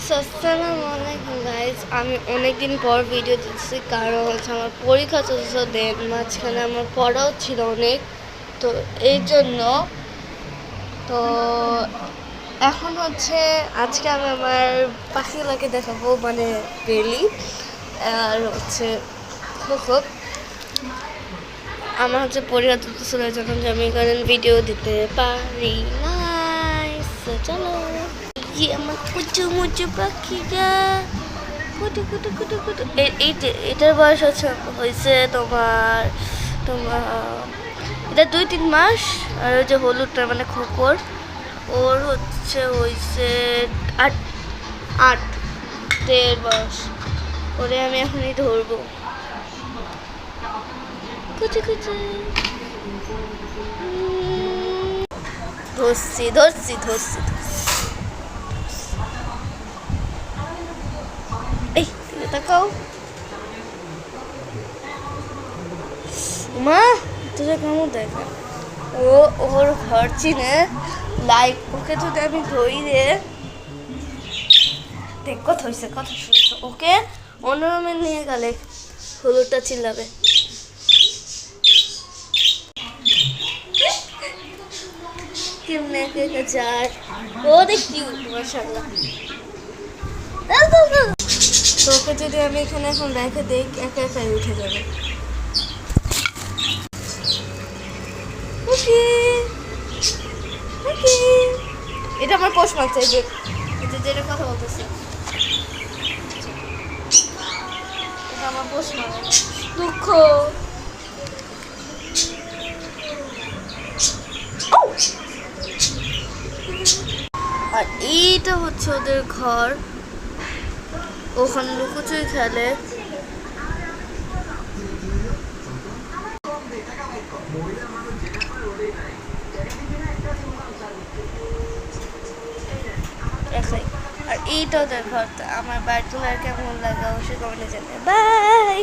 আসসালামু আলাইকুম গাইজ, আমি অনেকদিন পর ভিডিও দিচ্ছি কারণ হচ্ছে আমার পরীক্ষা চলছে, দেন মাঝখানে আমার পড়াও ছিল অনেক, তো এই জন্য। তো এখন হচ্ছে আজকে আমি আমার পাখিগুলোকে দেখাবো, মানে বেলি আর হচ্ছে খুব আমার হচ্ছে পরীক্ষা চলতেছিল, এই জন্য আমি কারণ ভিডিও দিতে পারি নাই। চলো আমার কুচু মুচু পাখিটা কুটু কুটু কুটু কুটু, এটার বয়স হয়েছে তোমার তোমার এটা 2-3 মাস। আর ওই যে হলুদটা মানে খোকর, ওর হয়েছে 8 বয়স। ওরে আমি এখনই ধরবো। কুচু কুচু ধরছি ধরছি ধরছি এই তাকাও মা, তোরা কেমন দেখা ও ওর ঘর চিনে লাইক। ওকে যদি আমি ধরি রে, দেখ কথা হয়েছে কথা শুনছে, ওকে অন্য রুমে নিয়ে গেলে হলুদটা চিল্লাবে। কেমনে একা যার ও দেখ কিউট মাশাআল্লাহ। তোকে যদি আমি এখানে এখন রেখে দেই, একা একাই উঠে যাবে। এটা আমার পোষ মারছে, এই যে যেটা কথা বলতেছে এটা আমার পোষ মারে। দুঃখ আর এইটা হচ্ছে ওদের ঘর, ওখানে লুকোচুরি খেলে। আর এইটাও ওদের ঘর। আমার বাড়িতে কেমন লাগে অবশ্যই কমেন্টে জানাবে। বাই।